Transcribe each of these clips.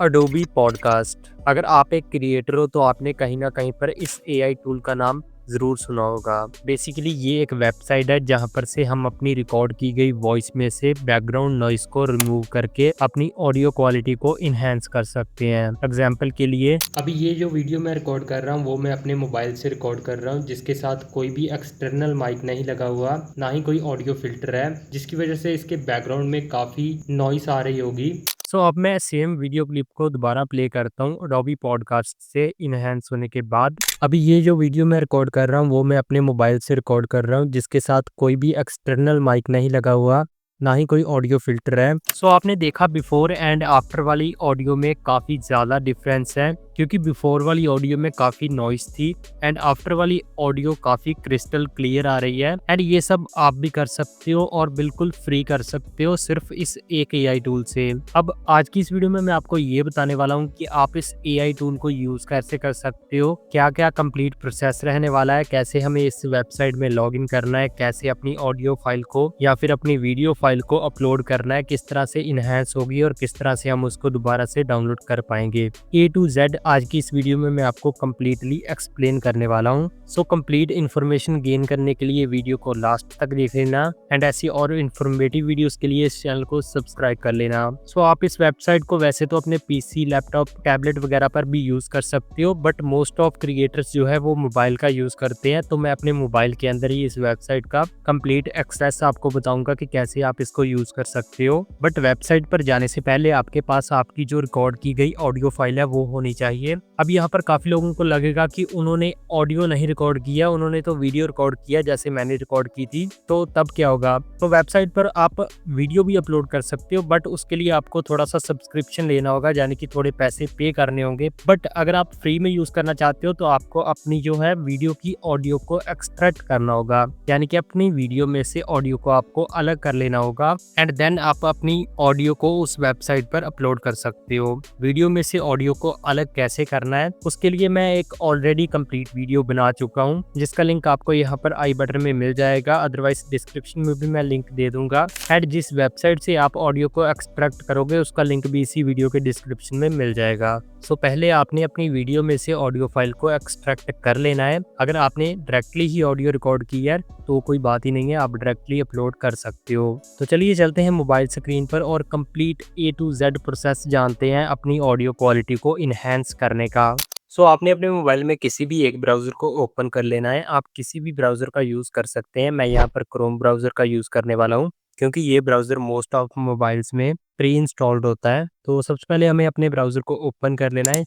Adobe podcast. अगर आप एक क्रिएटर हो तो आपने कहीं ना कहीं पर इस एआई टूल का नाम ज़रूर सुना होगा। बेसिकली ये एक वेबसाइट है जहां पर से हम अपनी रिकॉर्ड की गई वॉइस में से बैकग्राउंड नॉइस को रिमूव करके अपनी ऑडियो क्वालिटी को इन्हेंस कर सकते हैं। एग्जाम्पल के लिए अभी ये जो वीडियो मैं रिकॉर्ड कर रहा हूँ वो मैं अपने मोबाइल से रिकॉर्ड कर रहा हूँ, जिसके साथ कोई भी एक्सटर्नल माइक नहीं लगा हुआ, ना ही कोई ऑडियो फिल्टर है, जिसकी वजह से इसके बैकग्राउंड में काफ़ी नॉइस आ रही होगी। अब मैं सेम वीडियो क्लिप को दोबारा प्ले करता हूँ अडोबी पॉडकास्ट से इनहेंस होने के बाद। अभी ये जो वीडियो मैं रिकॉर्ड कर रहा हूँ वो मैं अपने मोबाइल से रिकॉर्ड कर रहा हूँ, जिसके साथ कोई भी एक्सटर्नल माइक नहीं लगा हुआ, ना ही कोई ऑडियो फिल्टर है। आपने देखा बिफोर एंड आफ्टर वाली ऑडियो में काफ़ी ज़्यादा डिफरेंस है, क्योंकि बिफोर वाली ऑडियो में काफ़ी नॉइस थी एंड आफ्टर वाली ऑडियो काफ़ी क्रिस्टल क्लियर आ रही है। एंड ये सब आप भी कर सकते हो और बिल्कुल फ्री कर सकते हो सिर्फ इस एक एआई टूल से। अब आज की इस वीडियो में मैं आपको ये बताने वाला हूँ कि आप इस एआई टूल को यूज़ कैसे कर सकते हो, क्या क्या कंप्लीट प्रोसेस रहने वाला है, कैसे हमें इस वेबसाइट में लॉग इन करना है, कैसे अपनी ऑडियो फाइल को या फिर अपनी वीडियो फाइल को अपलोड करना है, किस तरह से इनहेंस होगी और किस तरह से हम उसको दोबारा से डाउनलोड कर पाएंगे। ए टू जेड आज की इस वीडियो में मैं आपको कम्प्लीटली एक्सप्लेन करने वाला हूँ। कंप्लीट इन्फॉर्मेशन गेन करने के लिए वीडियो को लास्ट तक देख लेना एंड ऐसी और इन्फॉर्मेटिव वीडियोस के लिए इस चैनल को सब्सक्राइब कर लेना। आप इस वेबसाइट को वैसे तो अपने पीसी, लैपटॉप, टैबलेट वगैरह पर भी यूज कर सकते हो, बट मोस्ट ऑफ क्रिएटर्स जो है वो मोबाइल का यूज करते हैं, तो मैं अपने मोबाइल के अंदर ही इस वेबसाइट का कंप्लीट एक्सेस आपको बताऊंगा कि कैसे आप इसको यूज कर सकते हो। बट वेबसाइट पर जाने से पहले आपके पास आपकी जो रिकॉर्ड की गई ऑडियो फाइल है वो होनी चाहिए। अब यहाँ पर काफी लोगों को लगेगा कि उन्होंने ऑडियो नहीं रिकॉर्ड किया, उन्होंने तो वीडियो रिकॉर्ड किया जैसे मैंने रिकॉर्ड की थी, तो तब क्या होगा। तो वेबसाइट पर आप वीडियो भी अपलोड कर सकते हो, बट उसके लिए आपको थोड़ा सा सब्सक्रिप्शन लेना होगा, यानी कि थोड़े पैसे पे करने होंगे। बट अगर आप फ्री में यूज करना चाहते हो तो आपको अपनी जो है वीडियो की ऑडियो को एक्सट्रैक्ट करना होगा, यानी कि अपनी वीडियो में से ऑडियो को आपको अलग कर लेना होगा एंड देन आप अपनी ऑडियो को उस वेबसाइट पर अपलोड कर सकते हो। वीडियो में से ऑडियो को अलग कैसे करना है उसके लिए मैं एक ऑलरेडी कंप्लीट वीडियो बना चुका हूँ, जिसका लिंक आपको यहाँ पर आई बटन में मिल जाएगा, अदरवाइज डिस्क्रिप्शन में भी मैं लिंक दे दूंगा। एंड जिस वेबसाइट से आप ऑडियो को एक्सट्रैक्ट करोगे उसका लिंक भी इसी वीडियो के डिस्क्रिप्शन में मिल जाएगा। पहले आपने अपनी वीडियो में से ऑडियो फाइल को एक्सट्रैक्ट कर लेना है। अगर आपने डायरेक्टली ही ऑडियो रिकॉर्ड की है तो कोई बात ही नहीं है, आप डायरेक्टली अपलोड कर सकते हो। तो चलिए चलते हैं मोबाइल स्क्रीन पर और complete A to Z process जानते हैं अपनी ऑडियो क्वालिटी को इन्हेंस करने का। आपने अपने मोबाइल में किसी भी एक ब्राउज़र को ओपन कर लेना है। आप किसी भी ब्राउज़र का यूज़ कर सकते हैं। मैं यहाँ पर क्रोम ब्राउज़र का यूज़ करने वाला हूँ, क्योंकि ये ब्राउज़र मोस्ट ऑफ मोबाइल्स में प्री इंस्टॉल्ड होता है। तो सबसे पहले हमें अपने ब्राउज़र को ओपन कर लेना है।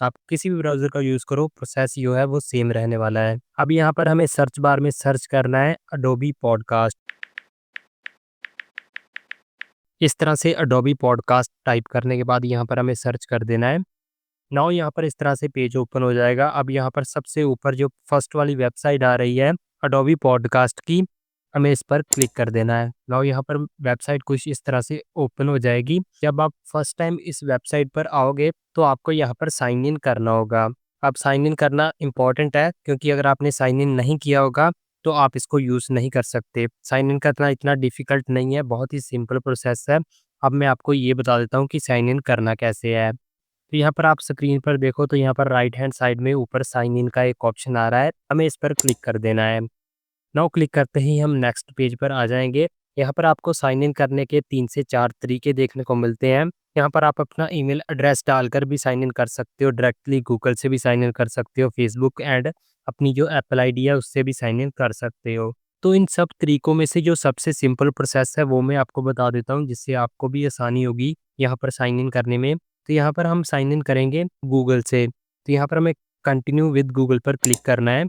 आप किसी भी ब्राउज़र का यूज़ करो, प्रोसेस जो है वो सेम रहने वाला है। अब यहाँ पर हमें सर्च बार में सर्च करना है अडोबी पॉडकास्ट। इस तरह से अडोबी पॉडकास्ट टाइप करने के बाद यहाँ पर हमें सर्च कर देना है। नाउ यहाँ पर इस तरह से पेज ओपन हो जाएगा। अब यहाँ पर सबसे ऊपर जो फर्स्ट वाली वेबसाइट आ रही है अडोबी पॉडकास्ट की, हमें इस पर क्लिक कर देना है। नाउ यहाँ पर वेबसाइट कुछ इस तरह से ओपन हो जाएगी। जब आप फर्स्ट टाइम इस वेबसाइट पर आओगे तो आपको यहाँ पर साइन इन करना होगा। अब साइन इन करना इम्पॉर्टेंट है, क्योंकि अगर आपने साइन इन नहीं किया होगा तो आप इसको यूज़ नहीं कर सकते। साइन इन करना इतना डिफ़िकल्ट नहीं है, बहुत ही सिंपल प्रोसेस है। अब मैं आपको ये बता देता हूँ कि साइन इन करना कैसे है। तो यहाँ पर आप स्क्रीन पर देखो तो यहाँ पर राइट हैंड साइड में ऊपर साइन इन का एक ऑप्शन आ रहा है, हमें इस पर क्लिक कर देना है। नाउ क्लिक करते ही हम नेक्स्ट पेज पर आ जाएंगे। यहाँ पर आपको साइन इन करने के 3 से 4 तरीके देखने को मिलते हैं। यहाँ पर आप अपना ईमेल एड्रेस डालकर भी साइन इन कर सकते हो, डायरेक्टली गूगल से भी साइन इन कर सकते हो, फेसबुक एंड अपनी जो एप्पल आईडी है उससे भी साइन इन कर सकते हो। तो इन सब तरीकों में से जो सबसे सिंपल प्रोसेस है वो मैं आपको बता देता हूँ, जिससे आपको भी आसानी होगी यहाँ पर साइन इन करने में। तो यहाँ पर हम साइन इन करेंगे गूगल से। तो यहाँ पर हमें कंटिन्यू विद गूगल पर क्लिक करना है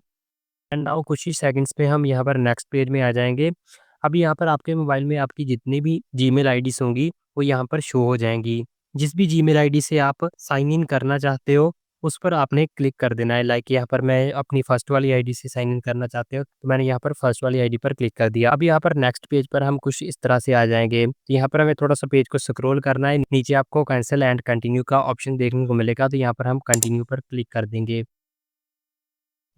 एंड नाउ कुछ ही सेकंड्स में हम यहाँ पर नेक्स्ट पेज में आ जाएंगे। अब यहाँ पर आपके मोबाइल में आपकी जितनी भी जीमेल आईडीज़ होंगी वो यहाँ पर शो हो जाएंगी। जिस भी जीमेल आईडी से आप साइन इन करना चाहते हो उस पर आपने क्लिक कर देना है। लाइक यहाँ पर मैं अपनी फर्स्ट वाली आईडी से साइन इन करना चाहते हो तो मैंने यहाँ पर फर्स्ट वाली आईडी पर क्लिक कर दिया। अब यहाँ पर नेक्स्ट पेज पर हम कुछ इस तरह से आ जाएंगे। तो यहाँ पर हमें थोड़ा सा पेज को स्क्रॉल करना है, नीचे आपको कैंसिल एंड कंटिन्यू का ऑप्शन देखने को मिलेगा, तो यहाँ पर हम कंटिन्यू पर क्लिक कर देंगे।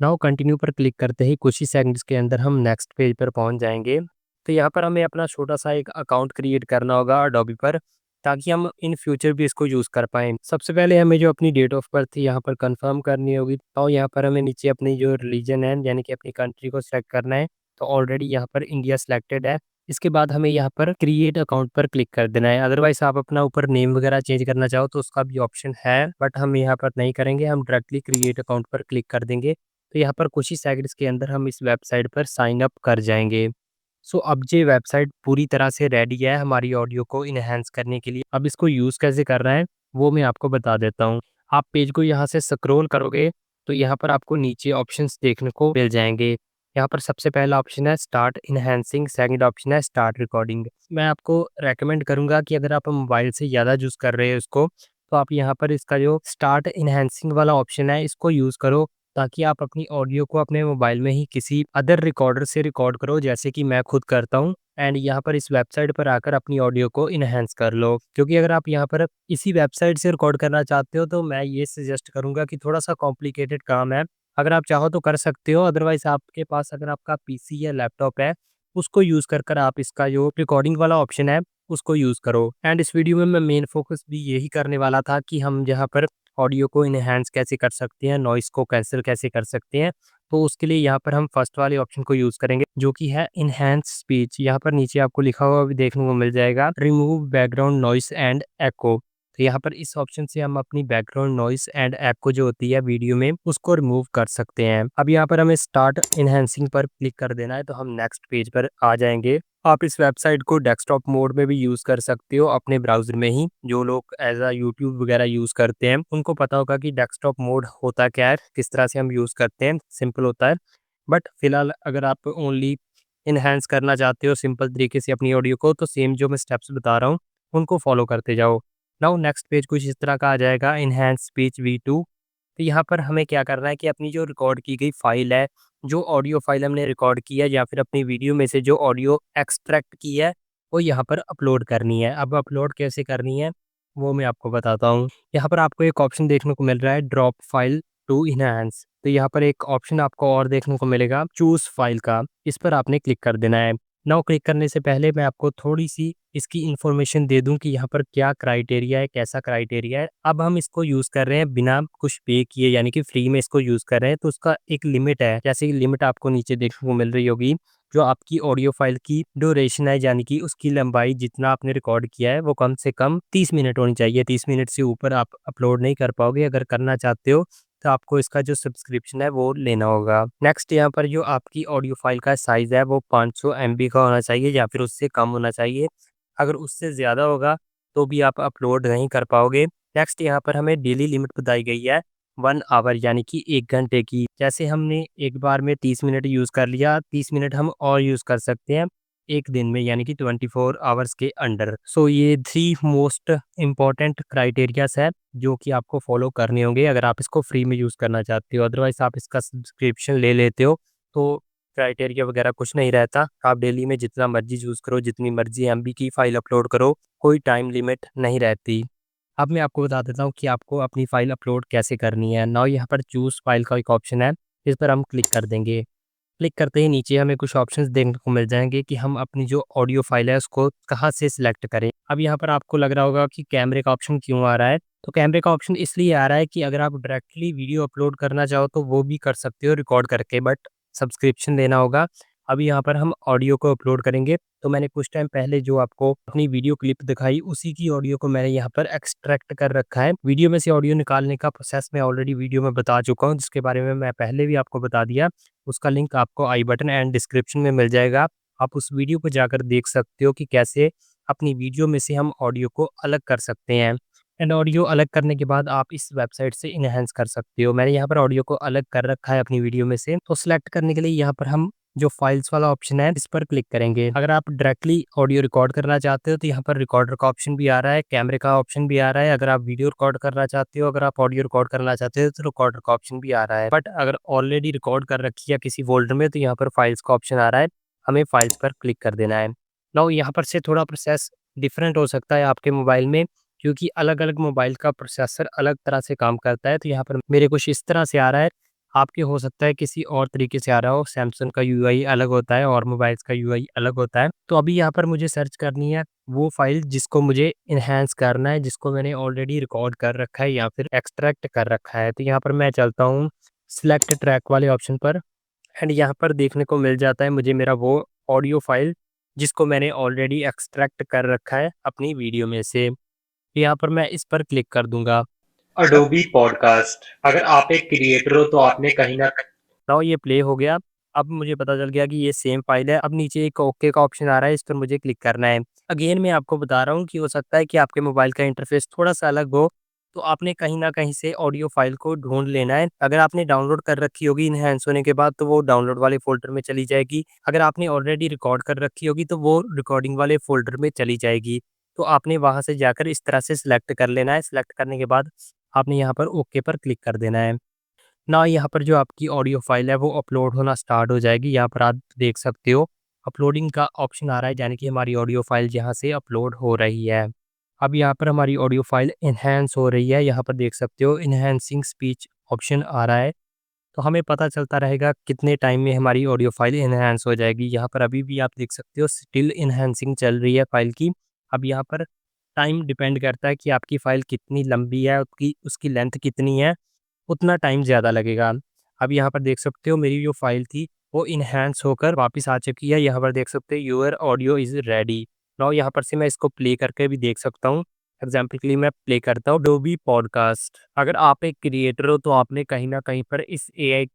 नाउ कंटिन्यू पर क्लिक करते ही कुछ ही सेकंड्स के अंदर हम नेक्स्ट पेज पर पहुंच जाएंगे। तो यहाँ पर हमें अपना छोटा सा एक अकाउंट क्रिएट करना होगा अडोबी पर। ताकि हम इन फ्यूचर भी इसको यूज़ कर पाएँ। सबसे पहले हमें जो अपनी डेट ऑफ बर्थ यहाँ पर कन्फर्म करनी होगी, तो यहाँ पर हमें नीचे अपनी जो रिलीजन है यानी कि अपनी कंट्री को सिलेक्ट करना है। तो ऑलरेडी यहाँ पर इंडिया सिलेक्टेड है। इसके बाद हमें यहाँ पर क्रिएट अकाउंट पर क्लिक कर देना है। अदरवाइज़ आप अपना ऊपर नेम वगैरह चेंज करना चाहो तो उसका भी ऑप्शन है, बट हम यहाँ पर नहीं करेंगे, हम डायरेक्टली क्रिएट अकाउंट पर क्लिक कर देंगे। तो यहाँ पर कुछ ही सेकंड्स के अंदर हम इस वेबसाइट पर साइन अप कर जाएँगे। सो अब ये वेबसाइट पूरी तरह से रेडी है हमारी ऑडियो को इनहैंस करने के लिए। अब इसको यूज़ कैसे करना है वो मैं आपको बता देता हूँ। आप पेज को यहाँ से स्क्रॉल करोगे तो यहाँ पर आपको नीचे ऑप्शंस देखने को मिल जाएँगे। यहाँ पर सबसे पहला ऑप्शन है स्टार्ट इनहैंसिंग, सेकंड ऑप्शन है स्टार्ट रिकॉर्डिंग। मैं आपको रेकमेंड करूँगा कि अगर आप मोबाइल से ज़्यादा यूज़ कर रहे हो इसको, तो आप यहाँ पर इसका जो स्टार्ट इनहैंसिंग वाला ऑप्शन है इसको यूज़ करो, ताकि आप अपनी ऑडियो को अपने मोबाइल में ही किसी अदर रिकॉर्डर से रिकॉर्ड करो, जैसे कि मैं खुद करता हूँ। एंड यहाँ पर इस वेबसाइट पर आकर अपनी ऑडियो को इनहैंस कर लो, क्योंकि अगर आप यहाँ पर इसी वेबसाइट से रिकॉर्ड करना चाहते हो तो मैं ये सजेस्ट करूँगा कि थोड़ा सा कॉम्प्लिकेटेड काम है। अगर आप चाहो तो कर सकते हो, अदरवाइज आपके पास अगर आपका पीसी या लैपटॉप है उसको यूज़ कर आप इसका जो रिकॉर्डिंग वाला ऑप्शन है उसको यूज़ करो। एंड इस वीडियो में मैं मेन फोकस भी यही करने वाला था कि हम यहाँ पर ऑडियो को इनहैंस कैसे कर सकते हैं, नॉइज़ को कैंसल कैसे कर सकते हैं। तो उसके लिए यहाँ पर हम फर्स्ट वाले ऑप्शन को यूज़ करेंगे, जो कि है एनहांस स्पीच। यहाँ पर नीचे आपको लिखा हुआ भी देखने को मिल जाएगा, रिमूव बैकग्राउंड नॉइज़ एंड एको। तो यहाँ पर इस ऑप्शन से हम अपनी बैकग्राउंड नॉइज़ एंड एको जो होती है वीडियो में उसको रिमूव कर सकते हैं। अब यहाँ पर हमें स्टार्ट एनहांसिंग पर क्लिक कर देना है, तो हम नेक्स्ट पेज पर आ जाएंगे। आप इस वेबसाइट को डेस्कटॉप मोड में भी यूज़ कर सकते हो अपने ब्राउज़र में ही। जो लोग एज़ अ यूट्यूब वगैरह यूज़ करते हैं उनको पता होगा कि डेस्कटॉप मोड होता क्या है, किस तरह से हम यूज़ करते हैं, सिंपल होता है। बट फिलहाल अगर आप ओनली इनहैंस करना चाहते हो सिंपल तरीके से अपनी ऑडियो को, तो सेम जो मैं स्टेप्स बता रहा हूँ उनको फॉलो करते जाओ। नाउ नेक्स्ट पेज कुछ इस तरह का आ जाएगा, इनहैंस स्पीच V2। तो यहाँ पर हमें क्या करना है कि अपनी जो रिकॉर्ड की गई फाइल है, जो ऑडियो फाइल हमने रिकॉर्ड की है या फिर अपनी वीडियो में से जो ऑडियो एक्सट्रैक्ट की है, वो यहाँ पर अपलोड करनी है। अब अपलोड कैसे करनी है वो मैं आपको बताता हूँ। यहाँ पर आपको एक ऑप्शन देखने को मिल रहा है, ड्रॉप फाइल टू इनहैंस। तो यहाँ पर एक ऑप्शन आपको और देखने को मिलेगा, चूज फाइल का। इस पर आपने क्लिक कर देना है। नाउ क्लिक करने से पहले मैं आपको थोड़ी सी इसकी इन्फॉर्मेशन दे दूं कि यहाँ पर क्या क्राइटेरिया है, कैसा क्राइटेरिया है। अब हम इसको यूज़ कर रहे हैं बिना कुछ पे किए, यानी कि फ्री में इसको यूज़ कर रहे हैं, तो उसका एक लिमिट है। जैसे कि लिमिट आपको नीचे देखने को मिल रही होगी, जो आपकी ऑडियो फाइल की ड्यूरेशन है यानी कि उसकी लंबाई, जितना आपने रिकॉर्ड किया है वो कम से कम 30 मिनट होनी चाहिए। 30 मिनट से ऊपर आप अपलोड नहीं कर पाओगे। अगर करना चाहते हो तो आपको इसका जो सब्सक्रिप्शन है वो लेना होगा। नेक्स्ट यहाँ पर जो आपकी ऑडियो फाइल का साइज़ है वो 500 MB का होना चाहिए या फिर उससे कम होना चाहिए। अगर उससे ज़्यादा होगा तो भी आप अपलोड नहीं कर पाओगे। नेक्स्ट यहाँ पर हमें डेली लिमिट बताई गई है 1 आवर यानी कि 1 घंटे की। जैसे हमने एक बार में 30 मिनट यूज़ कर लिया, 30 मिनट हम और यूज़ कर सकते हैं एक दिन में, यानी कि 24 आवर्स के अंडर। सो ये 3 मोस्ट इम्पोर्टेंट क्राइटेरियाज़ है जो कि आपको फॉलो करने होंगे अगर आप इसको फ्री में यूज़ करना चाहते हो। अदरवाइज़ आप इसका सब्सक्रिप्शन ले लेते हो तो क्राइटेरिया वगैरह कुछ नहीं रहता। आप डेली में जितना मर्ज़ी यूज़ करो, जितनी मर्ज़ी MB की फ़ाइल अपलोड करो, कोई टाइम लिमिट नहीं रहती। अब मैं आपको बता देता हूँ कि आपको अपनी फ़ाइल अपलोड कैसे करनी है। नाउ यहाँ पर चूज़ फ़ाइल का एक ऑप्शन है, इस पर हम क्लिक कर देंगे। क्लिक करते ही नीचे हमें कुछ ऑप्शंस देखने को मिल जाएँगे कि हम अपनी जो ऑडियो फ़ाइल है उसको कहाँ से सिलेक्ट करें। अब यहाँ पर आपको लग रहा होगा कि कैमरे का ऑप्शन क्यों आ रहा है? तो कैमरे का ऑप्शन इसलिए आ रहा है कि अगर आप डायरेक्टली वीडियो अपलोड करना चाहो तो वो भी कर सकते हो रिकॉर्ड करके, बट सब्सक्रिप्शन लेना होगा। अभी यहाँ पर हम ऑडियो को अपलोड करेंगे, तो मैंने कुछ टाइम पहले जो आपको अपनी वीडियो क्लिप दिखाई उसी की ऑडियो को मैंने यहाँ पर एक्सट्रैक्ट कर रखा है। वीडियो में से ऑडियो निकालने का प्रोसेस मैं ऑलरेडी वीडियो में बता चुका हूँ, जिसके बारे में मैं पहले भी आपको बता दिया। उसका लिंक आपको आई बटन एंड डिस्क्रिप्शन में मिल जाएगा। आप उस वीडियो को जाकर देख सकते हो कि कैसे अपनी वीडियो में से हम ऑडियो को अलग कर सकते हैं। एंड ऑडियो अलग करने के बाद आप इस वेबसाइट से इनहैंस कर सकते हो। मैंने यहाँ पर ऑडियो को अलग कर रखा है अपनी वीडियो में से। तो सिलेक्ट करने के लिए यहाँ पर हम जो फाइल्स वाला ऑप्शन है इस पर क्लिक करेंगे। अगर आप डायरेक्टली ऑडियो रिकॉर्ड करना चाहते हो तो यहाँ पर रिकॉर्डर का ऑप्शन भी आ रहा है, कैमरे का ऑप्शन भी आ रहा है। अगर आप वीडियो रिकॉर्ड करना चाहते हो, अगर आप ऑडियो रिकॉर्ड करना चाहते हो तो रिकॉर्डर का ऑप्शन भी आ रहा है। बट अगर ऑलरेडी रिकॉर्ड कर रखी है किसी फोल्डर में तो यहाँ पर फाइल्स का ऑप्शन आ रहा है, हमें फाइल्स पर क्लिक कर देना है। नाउ यहाँ पर से थोड़ा प्रोसेस डिफरेंट हो सकता है आपके मोबाइल में, क्योंकि अलग-अलग मोबाइल का प्रोसेसर अलग तरह से काम करता है। तो यहाँ पर मेरे कुछ इस तरह से आ रहा है। आपके हो सकता है किसी और तरीके से आ रहा हो, सैमसंग का यूआई अलग होता है और मोबाइल्स का यूआई अलग होता है। तो अभी यहाँ पर मुझे सर्च करनी है वो फ़ाइल जिसको मुझे एनहांस करना है, जिसको मैंने ऑलरेडी रिकॉर्ड कर रखा है या फिर एक्सट्रैक्ट कर रखा है। तो यहाँ पर मैं चलता हूँ सिलेक्ट ट्रैक वाले ऑप्शन पर एंड यहाँ पर देखने को मिल जाता है मुझे मेरा वो ऑडियो फ़ाइल जिसको मैंने ऑलरेडी एक्सट्रैक्ट कर रखा है अपनी वीडियो में से। यहाँ पर मैं इस पर क्लिक कर दूँगा। Adobe podcast. अगर आप एक क्रिएटर हो तो आपने कहीं ना कहीं नाउ ये प्ले हो गया। अब मुझे पता चल गया कि ये सेम फाइल है। अब नीचे एक ओके का ऑप्शन आ रहा है, इस पर मुझे क्लिक करना है। अगेन मैं आपको बता रहा हूँ कि हो सकता है कि आपके मोबाइल का इंटरफेस थोड़ा-सा अलग हो, तो आपने कहीं न कहीं से ऑडियो फाइल को ढूँढ लेना है। अगर आपने डाउनलोड कर रखी होगी एनहांस होने के बाद, तो वो डाउनलोड वाले फ़ोल्डर में चली जाएगी। अगर आपने ऑलरेडी रिकॉर्ड कर रखी होगी, तो वो रिकॉर्डिंग वाले फ़ोल्डर में चली जाएगी। तो आपने वहाँ से जाकर इस तरह से सिलेक्ट कर लेना है। सिलेक्ट करने के बाद आपने यहाँ पर ओके पर क्लिक कर देना है। ना यहाँ पर जो आपकी ऑडियो फाइल है वो अपलोड होना स्टार्ट हो जाएगी। यहाँ पर आप देख सकते हो अपलोडिंग का ऑप्शन आ रहा है, यानी कि हमारी ऑडियो फाइल यहाँ से अपलोड हो रही है। अब यहाँ पर हमारी ऑडियो फाइल एनहांस हो रही है। यहाँ पर देख सकते हो एनहांसिंग स्पीच ऑप्शन आ रहा है। तो हमें पता चलता रहेगा कितने टाइम में हमारी ऑडियो फाइल एनहांस हो जाएगी। यहाँ पर अभी भी आप देख सकते हो स्टिल एनहांसिंग चल रही है फाइल की। अब यहाँ पर टाइम डिपेंड करता है कि आपकी फ़ाइल कितनी लंबी है, उसकी उसकी लेंथ कितनी है, उतना टाइम ज़्यादा लगेगा। अब यहाँ पर देख सकते हो मेरी जो फ़ाइल थी वो एनहांस होकर वापस आ चुकी है। यहाँ पर देख सकते हो your audio is ready. Now यहाँ पर से मैं इसको प्ले करके भी देख सकता हूँ। एग्ज़ाम्पल के लिए मैं प्ले करता हूँ अडोबी पॉडकास्ट। अगर आप एक क्रिएटर हो तो आपने कहीं न कहीं पर इस एआई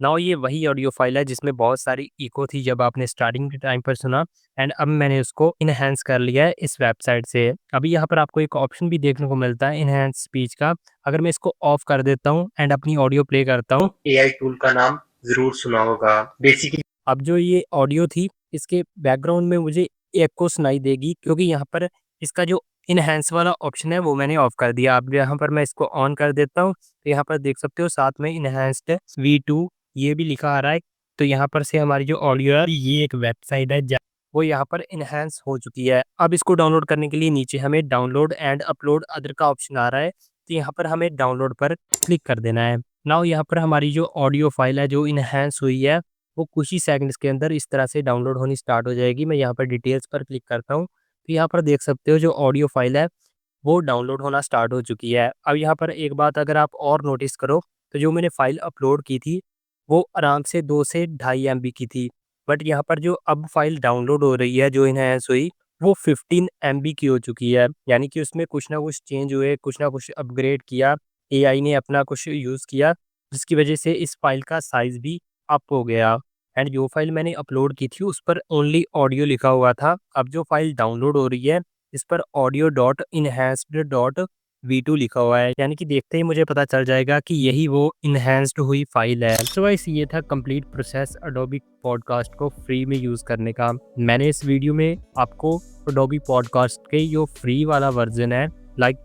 नाउ ये वही ऑडियो फाइल है जिसमें बहुत सारी इको थी जब आपने स्टार्टिंग के टाइम पर सुना एंड अब मैंने उसको इनहैंस कर लिया है इस वेबसाइट से। अभी यहाँ पर आपको एक ऑप्शन भी देखने को मिलता है इनहैंस स्पीच का। अगर मैं इसको ऑफ कर देता हूँ एंड अपनी ऑडियो प्ले करता हूँ, एआई टूल का नाम जरूर सुना होगा। बेसिकली अब जो ये ऑडियो थी इसके बैकग्राउंड में मुझे एको सुनाई देगी क्योंकि यहाँ पर इसका जो इनहैंस वाला ऑप्शन है वो मैंने ऑफ कर दिया। अब यहाँ पर मैं इसको ऑन कर देता हूँ तो यहाँ पर देख सकते हो साथ में इनहैंस्ड V2 ये भी लिखा आ रहा है। तो यहाँ पर से हमारी जो ऑडियो है ये एक वेबसाइट है वो यहाँ पर इनहैंस हो चुकी है। अब इसको डाउनलोड करने के लिए नीचे हमें डाउनलोड एंड अपलोड अदर का ऑप्शन आ रहा है। तो यहाँ पर हमें डाउनलोड पर क्लिक कर देना है। नाउ यहाँ पर हमारी जो ऑडियो फाइल है जो इनहैंस हुई है वो कुछ ही सेकंड्स के अंदर इस तरह से डाउनलोड होनी स्टार्ट हो जाएगी। मैं यहाँ पर डिटेल्स पर क्लिक करता हूँ, तो यहाँ पर देख सकते हो जो ऑडियो फाइल है, वो डाउनलोड होना स्टार्ट हो चुकी है। अब यहाँ पर एक बात अगर आप और नोटिस करो, तो जो मैंने फ़ाइल अपलोड की थी, वो आराम से 2 से ढाई एमबी की थी। बट यहाँ पर जो अब फ़ाइल डाउनलोड हो रही है, जो एनहांस हुई, वो 15 एमबी की हो चुकी है। यानी कि उसमें कुछ ना कुछ चेंज हुए, कुछ ना कुछ अपग्रेड किया, एआई ने अपना कुछ यूज़ किया, जिसकी वजह से इस फ़ाइल का साइज़ भी अप हो गया। एंड जो फाइल मैंने अपलोड की थी उस पर ओनली ऑडियो लिखा हुआ था। अब जो फाइल डाउनलोड हो रही है इस पर audio dot enhanced dot V2 लिखा हुआ है, यानी कि देखते ही मुझे पता चल जाएगा कि यही वो इनहैंस्ड हुई फाइल है। तो गाइस ये था कंप्लीट प्रोसेस अडोबी पॉडकास्ट को फ्री में यूज़ करने का। मैंने इस वीडियो में आपको अडोबी पॉडकास्ट के जो फ्री वाला वर्जन है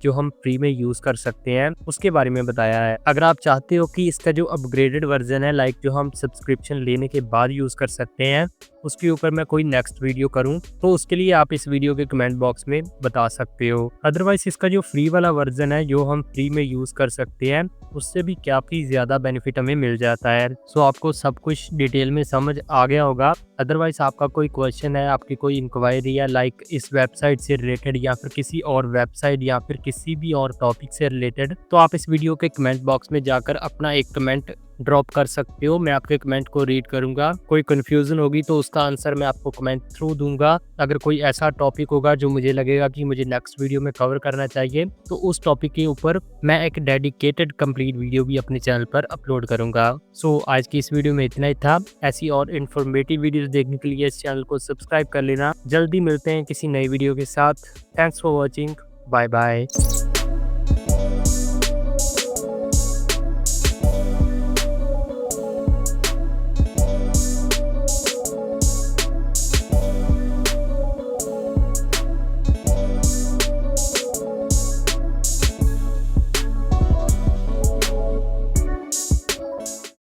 जो हम फ्री में यूज़ कर सकते हैं उसके बारे में बताया है। अगर आप चाहते हो कि इसका जो अपग्रेडेड वर्जन है जो हम सब्सक्रिप्शन लेने के बाद यूज़ कर सकते हैं, उसके ऊपर मैं कोई नेक्स्ट वीडियो करूं, तो उसके लिए आप इस वीडियो के कमेंट बॉक्स में बता सकते हो। अदरवाइज इसका जो फ्री वाला वर्जन है जो हम फ्री में यूज़ कर सकते हैं, उससे भी काफ़ी ज़्यादा बेनिफिट हमें मिल जाता है। सो आपको सब कुछ डिटेल में समझ आ गया होगा। अदरवाइज आपका कोई क्वेश्चन है, आपकी कोई इंक्वायरी है इस वेबसाइट से रिलेटेड या फिर किसी और वेबसाइट या फिर किसी भी और टॉपिक से रिलेटेड, तो आप इस वीडियो के कमेंट बॉक्स में जाकर अपना एक कमेंट ड्रॉप कर सकते हो। मैं आपके कमेंट को रीड करूंगा। कोई कन्फ्यूजन होगी तो उसका आंसर मैं आपको कमेंट थ्रू दूंगा। अगर कोई ऐसा टॉपिक होगा जो मुझे लगेगा कि मुझे नेक्स्ट वीडियो में कवर करना चाहिए, तो उस टॉपिक के ऊपर मैं एक डेडिकेटेड कंप्लीट वीडियो भी अपने चैनल पर अपलोड करूंगा। सो आज की इस वीडियो में इतना ही था। ऐसी और इन्फॉर्मेटिव वीडियोस देखने के लिए इस चैनल को सब्सक्राइब कर लेना। जल्दी मिलते हैं किसी नई वीडियो के साथ। Thanks for watching. Bye bye.